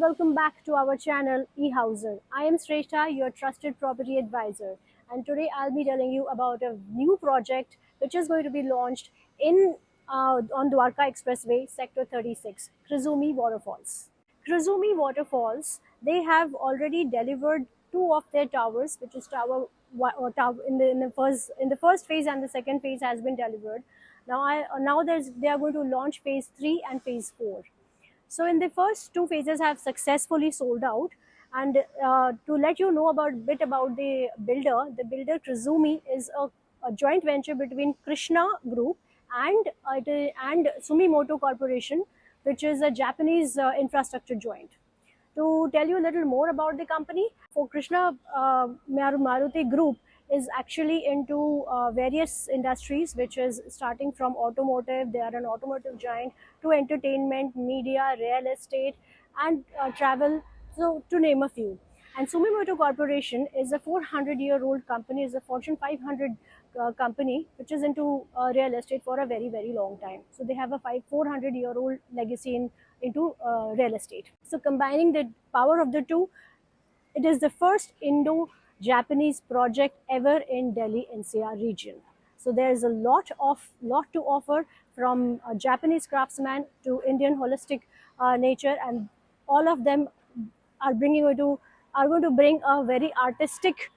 welcome back to our channel eHouser. I am Shrestha, your trusted property advisor, and today I'll be telling you about a new project which is going to be launched in on Dwarka Expressway, Sector 36, Krizumi Waterfalls. Krizumi Waterfalls, they have already delivered two of their towers, which is tower in the first phase, and the second phase has been delivered. Now they are going to launch phase 3 and phase 4. So in the first two phases have successfully sold out. And to let you know about a bit about the builder Krizumi is a joint venture between Krishna Group and Sumitomo Corporation, which is a Japanese infrastructure joint. To tell you a little more about the company, for Krishna Maruti Group is actually into various industries, which is starting from automotive. They are an automotive giant, to entertainment, media, real estate, and travel, so to name a few. And Sumitomo Corporation is a 400-year-old company, is a Fortune 500 company, which is into real estate for a very, very long time. So they have a 400-year-old legacy into real estate. So combining the power of the two, it is the first Indo-Japanese project ever in Delhi NCR region. So there is a lot to offer, from a Japanese craftsman to Indian holistic nature, and all of them are going to bring a very artistic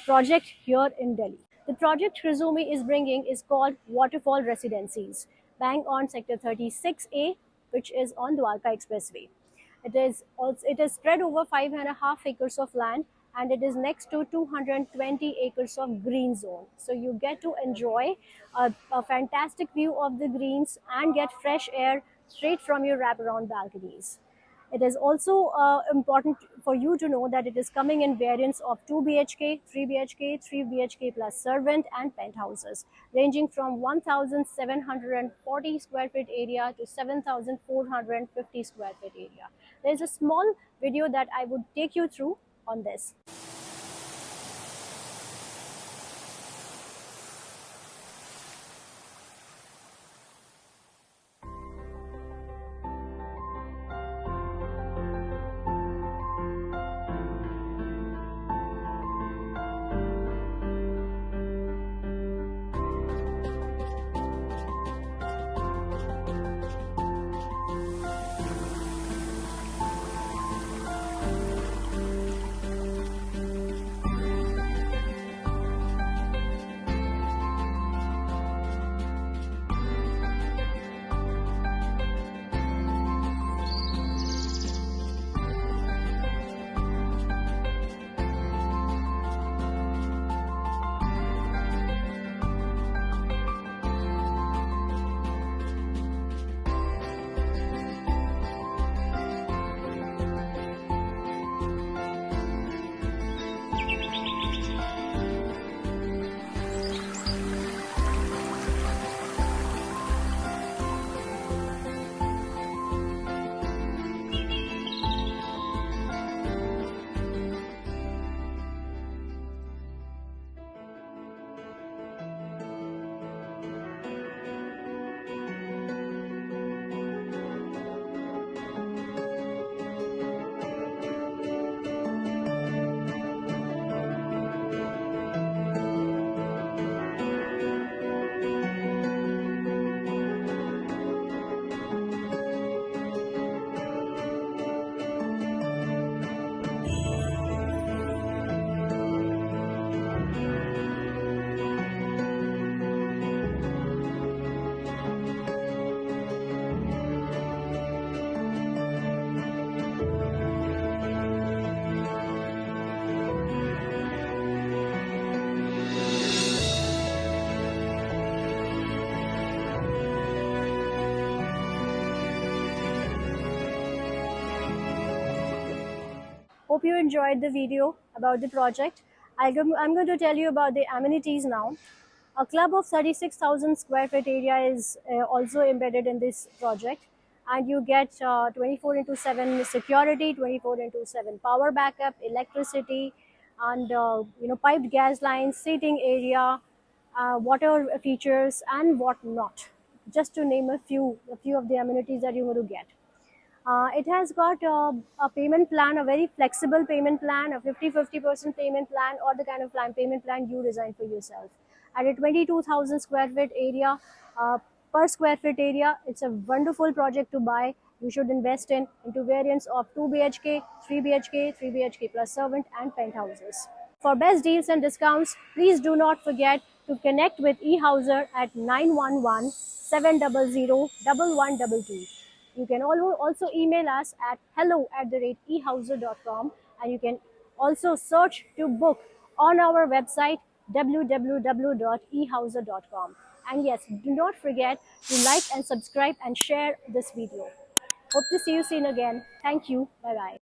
project here in Delhi. The project Krizumi is bringing is called Waterfall Residencies, bang on Sector 36A, which is on Dwarka Expressway. It is spread over 5.5 acres of land, and it is next to 220 acres of green zone. So you get to enjoy a fantastic view of the greens and get fresh air straight from your wraparound balconies. It is also important for you to know that it is coming in variants of 2 BHK, 3 BHK, 3 BHK plus servant and penthouses, ranging from 1,740 square feet area to 7,450 square feet area. There is a small video that I would take you through on this. Hope you enjoyed the video about the project. I'm going to tell you about the amenities now. A club of 36,000 square feet area is also embedded in this project, and you get 24 into 7 security, 24 into 7 power backup, electricity, and piped gas lines, seating area, water features, and whatnot. Just to name a few of the amenities that you're going to get. It has got a payment plan, a very flexible payment plan, a 50-50% payment plan, or the kind of payment plan you design for yourself. At a 22,000 square feet area, uh, per square feet area, it's a wonderful project to buy. You should invest in into variants of 2 BHK, 3 BHK, 3 BHK plus servant, and penthouses. For best deals and discounts, please do not forget to connect with eHouser at 911 700 1122. You can also email us at hello@ehouser.com, and you can also search to book on our website www.ehouser.com. And yes, do not forget to like and subscribe and share this video. Hope to see you soon again. Thank you. Bye bye.